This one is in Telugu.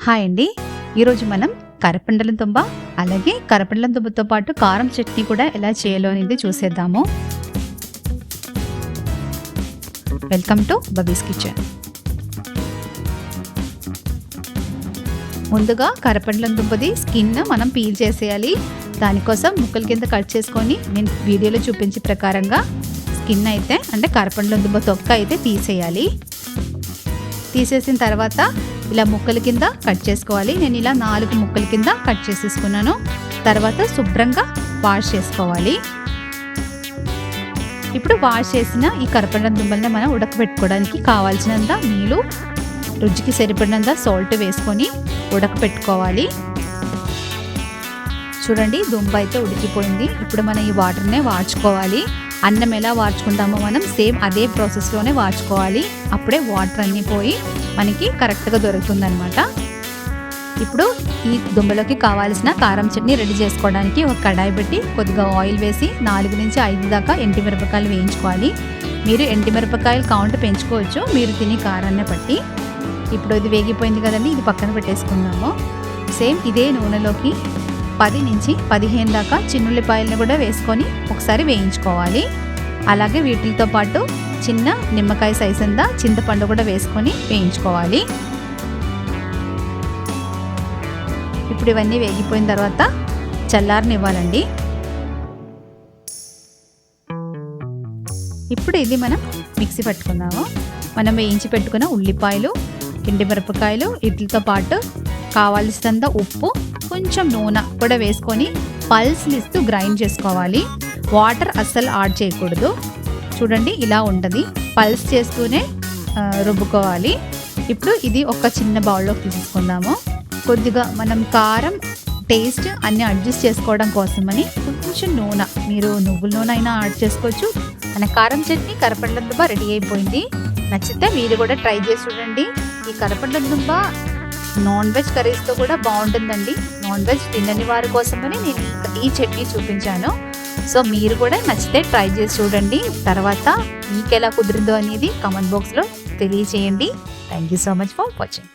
హాయ్ అండి. ఈరోజు మనం కరపెండలం దుంప అలాగే కరపెండలం దుంపతో పాటు కారం చట్నీ కూడా ఎలా చేయాలో అనేది చూసేద్దాము. Welcome to Babi's kitchen. ముందుగా కరపెండలం దుంపది స్కిన్ మనం పీల్ చేసేయాలి. దానికోసం ముక్కల కింద కట్ చేసుకొని నేను వీడియోలో చూపించే ప్రకారంగా స్కిన్ అయితే అంటే కరపెండలం దుంప తొక్క అయితే తీసేయాలి. తీసేసిన తర్వాత ఇలా ముక్కల కింద కట్ చేసుకోవాలి. నేను ఇలా 4 ముక్కల కింద కట్ చేసేసుకున్నాను. తర్వాత శుభ్రంగా వాష్ చేసుకోవాలి. ఇప్పుడు వాష్ చేసిన ఈ కరపెండలం దుంపల్ని మనం ఉడకబెట్టుకోవడానికి కావాల్సినంత నీళ్ళు, రుచికి సరిపడినంత సాల్ట్ వేసుకొని ఉడకబెట్టుకోవాలి. చూడండి, దుంప అయితే ఉడికిపోయింది. ఇప్పుడు మనం ఈ వాటర్నే వార్చుకోవాలి. అన్నం ఎలా వార్చుకుంటామో మనం సేమ్ అదే ప్రాసెస్లోనే వార్చుకోవాలి. అప్పుడే వాటర్ అన్నీ పోయి మనకి కరెక్ట్గా దొరుకుతుందనమాట. ఇప్పుడు ఈ దుంపలోకి కావాల్సిన కారం చట్నీ రెడీ చేసుకోవడానికి ఒక కడాయి పెట్టి కొద్దిగా ఆయిల్ వేసి 4 నుంచి 5 దాకా ఎండుమిరపకాయలు వేయించుకోవాలి. మీరు ఎండుమిరపకాయలు కౌంట్ పెంచుకోవచ్చు మీరు తినే కారాన్ని బట్టి. ఇప్పుడు ఇది వేగిపోయింది కదండి, ఇది పక్కన పెట్టేసుకుందాము. సేమ్ ఇదే నూనెలోకి 10 నుంచి 15 దాకా చిన్నుల్లిపాయలను కూడా వేసుకొని ఒకసారి వేయించుకోవాలి. అలాగే వీటితో పాటు చిన్న నిమ్మకాయ సైజ్ అంతా చింతపండు కూడా వేసుకొని వేయించుకోవాలి. ఇప్పుడు ఇవన్నీ వేగిపోయిన తర్వాత చల్లారనివ్వాలండి. ఇప్పుడు ఇది మనం మిక్సీ పట్టుకుందాము. మనం వేయించి పెట్టుకున్న ఉల్లిపాయలు, ఎండుమిరపకాయలు, వీటితో పాటు కావాల్సినంత ఉప్పు, కొంచెం నూనె కూడా వేసుకొని పల్స్లు ఇస్తూ గ్రైండ్ చేసుకోవాలి. వాటర్ అస్సలు యాడ్ చేయకూడదు. చూడండి, ఇలా ఉంటుంది. పల్స్ చేస్తూనే రుబ్బుకోవాలి. ఇప్పుడు ఇది ఒక చిన్న బౌల్లోకి తీసుకుందాము. కొద్దిగా మనం కారం టేస్ట్ అన్నీ అడ్జస్ట్ చేసుకోవడం కోసమని కొంచెం నూనె, మీరు నువ్వుల నూనె అయినా యాడ్ చేసుకోవచ్చు. మన కారం చట్నీ కరపెండలం దుంప రెడీ అయిపోయింది. నచ్చితే మీరు కూడా ట్రై చేసి చూడండి. ఈ కరపెండలం దుంప నాన్ వెజ్ కర్రీస్తో కూడా బాగుంటుందండి. నాన్ వెజ్ తినని వారి కోసమని నేను ఈ చట్నీ చూపించాను. సో మీరు కూడా నచ్చితే ట్రై చేసి చూడండి. తర్వాత మీకు ఎలా కుదిరిందో అనేది కామెంట్ బాక్స్లో తెలియచేయండి. Thank you so much for watching.